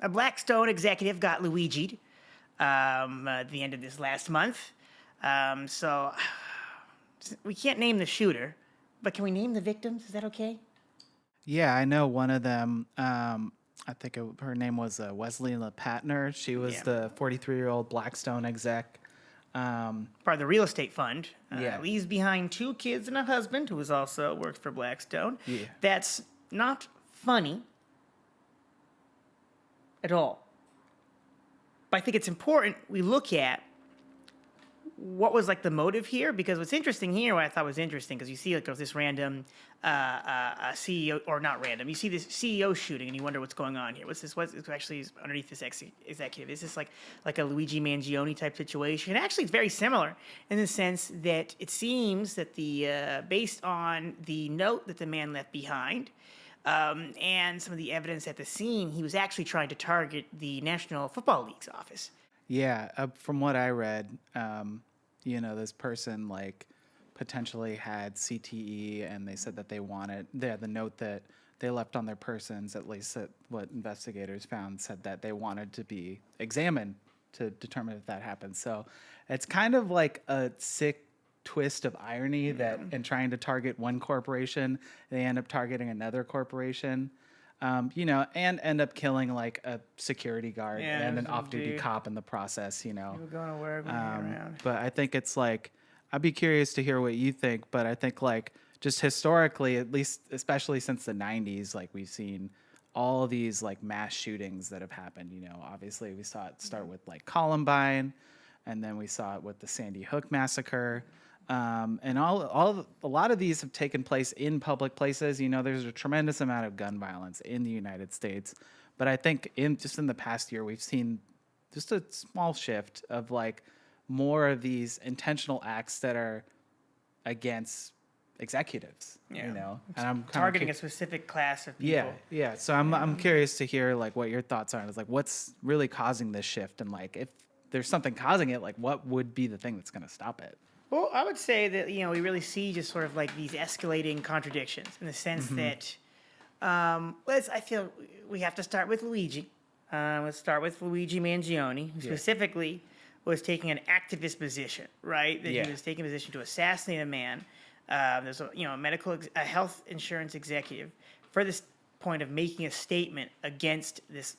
A Blackstone executive got Luigi'd at the end of this last month. So we can't name the shooter, but can we name the victims? Is that okay? Yeah, I know one of them. I think her name was Wesley LePatner. She was Yeah. the 43-year-old Blackstone exec. Part of the real estate fund. Yeah, Leaves behind 2 kids and a husband who also works for Blackstone. yeah, That's not funny at all. But I think it's important we look at what was like the motive here, because what's interesting here, what I thought was interesting, because you see like there's this random CEO, or not random, you see this CEO shooting and you wonder what's going on here. What's actually is underneath this executive? Is this like a Luigi Mangione type situation? Actually, it's very similar in the sense that it seems that the based on the note that the man left behind, and some of the evidence at the scene, he was actually trying to target the National Football League's office. yeah. From what I read, this person like potentially had CTE, and they said that they wanted the note that they left on their persons, at least that what investigators found, said that they wanted to be examined to determine if that happened. So it's kind of like a sick twist of irony that in trying to target one corporation, they end up targeting another corporation. And end up killing like a security guard Yeah, and there's an some off-duty dude. cop in the process. People going to work, moving around. But I think it's like, I'd be curious to hear what you think. But I think like just historically, at least, especially since the '90s, like we've seen all of these like mass shootings that have happened. Obviously we saw it start with like Columbine, and then we saw it with the Sandy Hook massacre. And a lot of these have taken place in public places. There's a tremendous amount of gun violence in the United States, but I think in the past year we've seen just a small shift of like more of these intentional acts that are against executives. And I'm Targeting a specific class of people. yeah. So I'm curious to hear like what your thoughts are. It's like what's really causing this shift, and like if there's something causing it, like what would be the thing that's going to stop it? Well, I would say that we really see just sort of like these escalating contradictions in the sense that I feel we have to start with Luigi. Let's start with Luigi Mangione, who specifically was taking an activist position, right? That Yeah. he was taking a position to assassinate a man. There's a health insurance executive for this point of making a statement against this,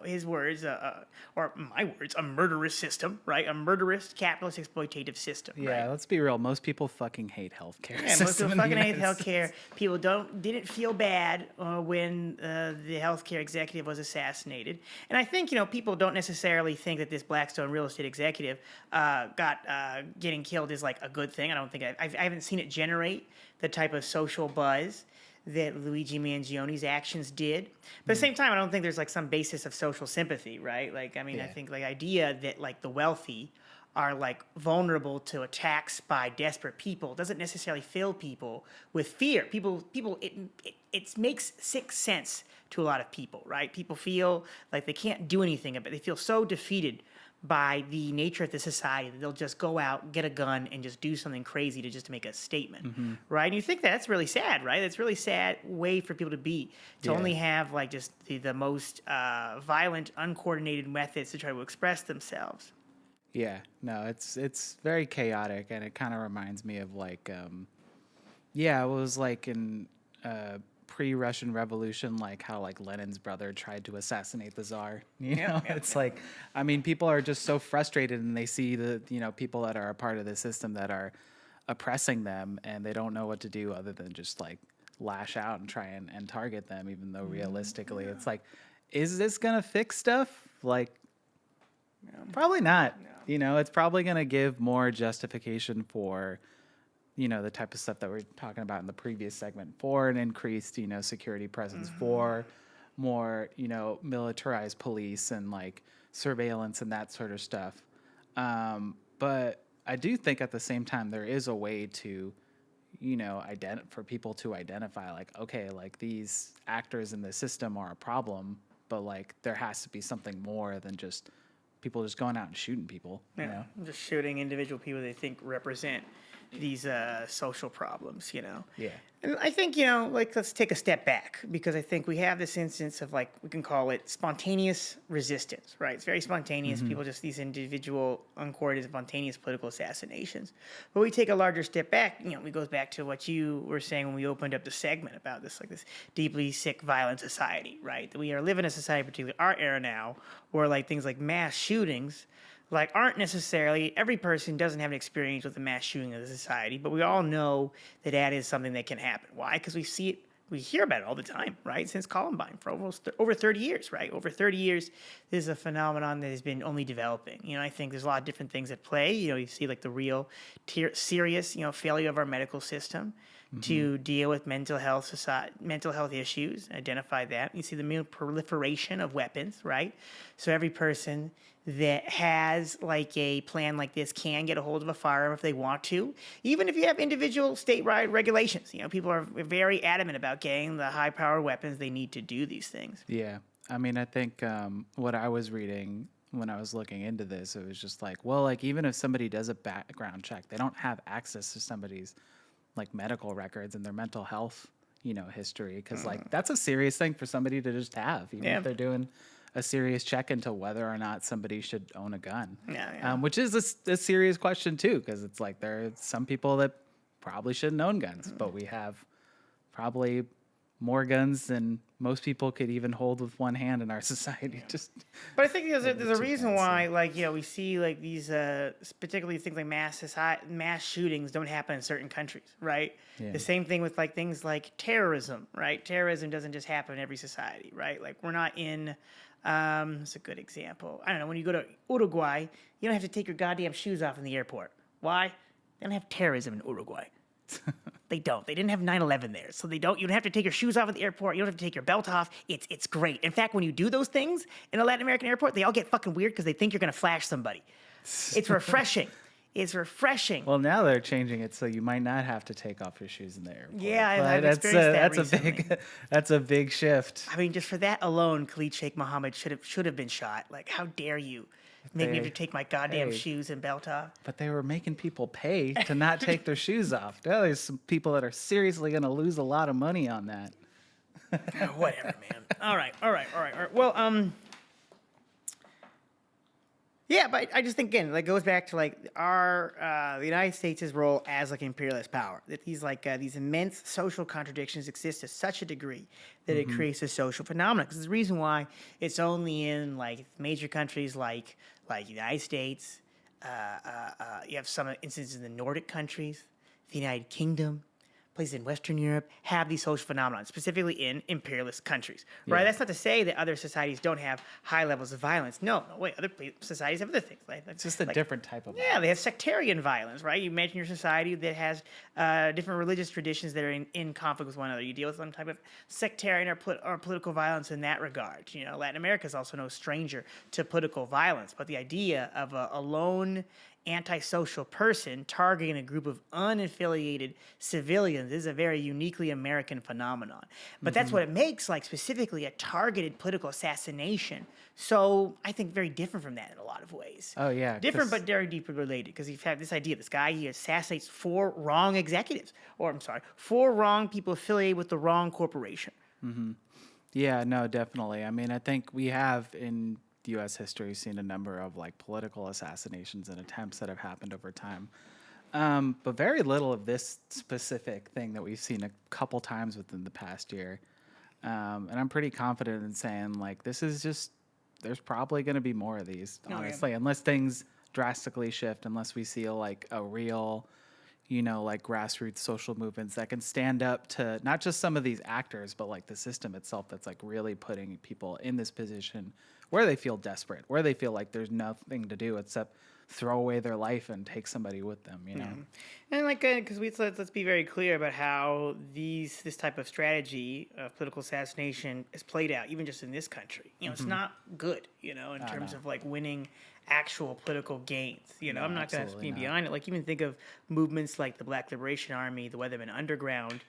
his words, or my words, a murderous system, right? A murderous capitalist exploitative system. Yeah, right? let's be real. Most people fucking hate healthcare. Yeah, most system people in the fucking hate United States. healthcare. People didn't feel bad when the healthcare executive was assassinated, and I think people don't necessarily think that this Blackstone real estate executive getting killed is like a good thing. I don't think I haven't seen it generate the type of social buzz that Luigi Mangione's actions did. But at the same time, I don't think there's like some basis of social sympathy, right? Like, I mean, I Yeah. think the idea that like the wealthy are like vulnerable to attacks by desperate people doesn't necessarily fill people with fear. It makes sick sense to a lot of people, right? People feel like they can't do anything, but they feel so defeated by the nature of the society that they'll just go out, get a gun, and just do something crazy to make a statement, right? And you think that's really sad, right? That's a really sad way for people to be, to Yeah. only have like just the most violent, uncoordinated methods to try to express themselves. Yeah, no, it's very chaotic, and it kind of reminds me of like, it was like in pre-Russian Revolution, like how like Lenin's brother tried to assassinate the Tsar. It's like, I mean, people are just so frustrated, and they see the people that are a part of the system that are oppressing them, and they don't know what to do other than just like lash out and try and target them, even though realistically, it's like, is this gonna fix stuff? Like, probably not. It's probably going to give more justification for, the type of stuff that we're talking about in the previous segment, for an increased, security presence, for more, militarized police and like surveillance and that sort of stuff. But I do think at the same time, there is a way to, for people to identify like, okay, like these actors in the system are a problem, but like there has to be something more than just people just going out and shooting people. Just shooting individual people they think represent social problems, you know. Yeah. And I think, you know, like, let's take a step back, because I think we have this instance of, like, we can call it spontaneous resistance, right? It's very spontaneous. People just, these individual, uncoordinated, spontaneous political assassinations. But we take a larger step back, you know, it goes back to what you were saying when we opened up the segment about this, like, this deeply sick, violent society, right? That we are living in a society, particularly our era now, where, like, things like mass shootings, like, aren't necessarily, every person doesn't have an experience with the mass shooting of the society, but we all know that that is something that can happen. Why? Because we see it, we hear about it all the time, right? Since Columbine, for almost over 30 years, right? Over 30 years, this is a phenomenon that has been only developing. You know, I think there's a lot of different things at play. You know, you see, like, the real serious, you know, failure of our medical system to deal with mental health issues, identify that. You see the proliferation of weapons, right? So every person that has, like, a plan like this can get a hold of a firearm if they want to, even if you have individual statewide regulations. You know, people are very adamant about getting the high-powered weapons they need to do these things. Yeah. I mean, I think what I was reading when I was looking into this, it was just like, well, like, even if somebody does a background check, they don't have access to somebody's, like, medical records and their mental health, you know, history. Because, like, that's a serious thing for somebody to just have, even if they're doing a serious check into whether or not somebody should own a gun. Which is a serious question, too, because it's like there are some people that probably shouldn't own guns, but we have probably more guns than most people could even hold with one hand in our society. But I think there's a reason why, like, you know, we see, like, these particularly things like mass shootings don't happen in certain countries, right? Yeah. The same thing with, like, things like terrorism, right? Terrorism doesn't just happen in every society, right? Like, we're not in. It's a good example. I don't know. When you go to Uruguay, you don't have to take your goddamn shoes off in the airport. Why? They don't have terrorism in Uruguay. They don't. They didn't have 9/11 there, so they don't. You don't have to take your shoes off at the airport. You don't have to take your belt off. It's great. In fact, when you do those things in a Latin American airport, they all get fucking weird because they think you're gonna flash somebody. It's refreshing. It's refreshing. Well, now they're changing it so you might not have to take off your shoes in the airport. Yeah, I've experienced that recently. That's a big shift. I mean, just for that alone, Khalid Sheikh Mohammed should have been shot. Like, how dare you make me have to take my goddamn shoes and belt off? But they were making people pay to not take their shoes off. Now there's some people that are seriously going to lose a lot of money on that. Whatever, man. All right. Well, yeah, but I just think, again, like, goes back to, like, the United States' role as, like, imperialist power. That these immense social contradictions exist to such a degree that it creates a social phenomenon. Because there's a reason why it's only in, like, major countries like the United States. You have some instances in the Nordic countries, the United Kingdom, places in Western Europe have these social phenomena, specifically in imperialist countries, right? That's not to say that other societies don't have high levels of violence. No, wait, other societies have other things. It's just a different type of violence. Yeah, they have sectarian violence, right? You imagine your society that has different religious traditions that are in conflict with one another. You deal with some type of sectarian or political violence in that regard. You know, Latin America is also no stranger to political violence, but the idea of a lone antisocial person targeting a group of unaffiliated civilians is a very uniquely American phenomenon. But that's what it makes, like, specifically a targeted political assassination. So I think very different from that in a lot of ways. Oh, yeah. Different, but very deeply related, because you've had this idea, this guy, he assassinates 4 wrong executives, or 4 wrong people affiliated with the wrong corporation. Yeah, no, definitely. I mean, I think we have in U.S. history seen a number of, like, political assassinations and attempts that have happened over time. But very little of this specific thing that we've seen a couple times within the past year. And I'm pretty confident in saying, like, this is just, there's probably going to be more of these, honestly, unless things drastically shift, unless we see a real, you know, like, grassroots social movements that can stand up to not just some of these actors, but, like, the system itself that's, like, really putting people in this position where they feel desperate, where they feel like there's nothing to do except throw away their life and take somebody with them, you know? And, like, because let's be very clear about how this type of strategy of political assassination is played out, even just in this country. You know, it's not good, you know, in terms of, like, winning actual political gains. You know, I'm not going to be behind it. Like, even think of movements like the Black Liberation Army, the Weathermen Underground.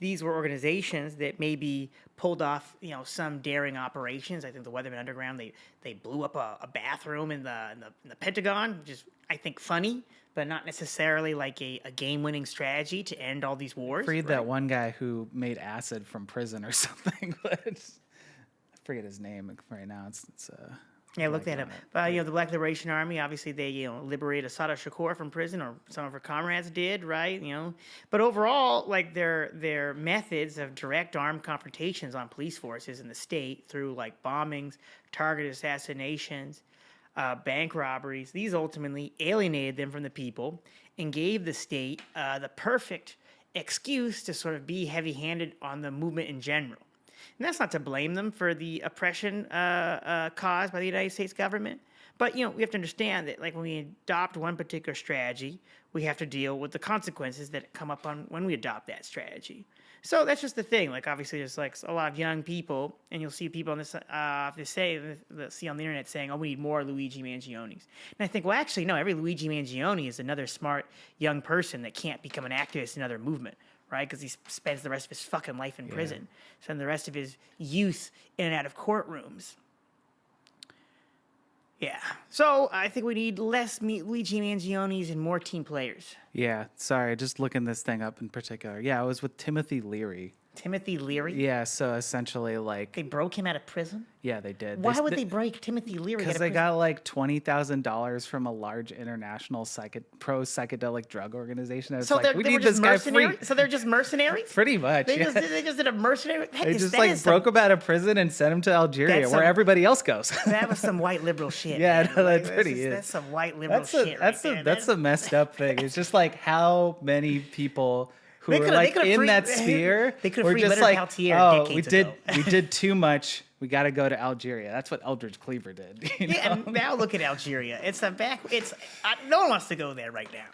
these were organizations that maybe pulled off, some daring operations. I think the Weatherman Underground, they blew up a bathroom in the Pentagon, which is, I think, funny, but not necessarily like a game-winning strategy to end all these wars. Freed right? that one guy who made acid from prison or something, but I forget his name right now. Yeah, look that up. But the Black Liberation Army, obviously they liberated Assata Shakur from prison, or some of her comrades did, right? But overall, like their methods of direct armed confrontations on police forces in the state through like bombings, targeted assassinations, bank robberies, these ultimately alienated them from the people and gave the state the perfect excuse to sort of be heavy-handed on the movement in general. And that's not to blame them for the oppression caused by the United States government. But, we have to understand that, like, when we adopt one particular strategy, we have to deal with the consequences that come up on when we adopt that strategy. So that's just the thing. Like, obviously, there's, like, a lot of young people, and you'll see people on this, see on the internet saying, oh, we need more Luigi Mangionis. And I think, well, actually, no, every Luigi Mangione is another smart young person that can't become an activist in another movement. Right, because he spends the rest of his fucking life in prison, spends the rest of his youth in and out of courtrooms. Yeah, so I think we need less Luigi Mangionis and more team players. Yeah, sorry, just looking this thing up in particular. Yeah, I was with Timothy Leary. Timothy Leary? Yeah, so essentially, like... They broke him out of prison? Yeah, they did. Why would they break Timothy Leary out of prison? Because they got like $20,000 from a large international pro-psychedelic drug organization. So we need this guy free. So they're just mercenaries? Pretty much, They just did a mercenary... They just broke him out of prison and sent him to Algeria, where everybody else goes. That was some white liberal shit. Yeah, man. no, that pretty is. That's some white liberal shit That's a messed up thing. It's just like how many people... who are like in that sphere, they could have we're freed just Leonard like, Peltier we did too much. We got to go to Algeria. That's what Eldridge Cleaver did. And now look at Algeria. No one wants to go there right now.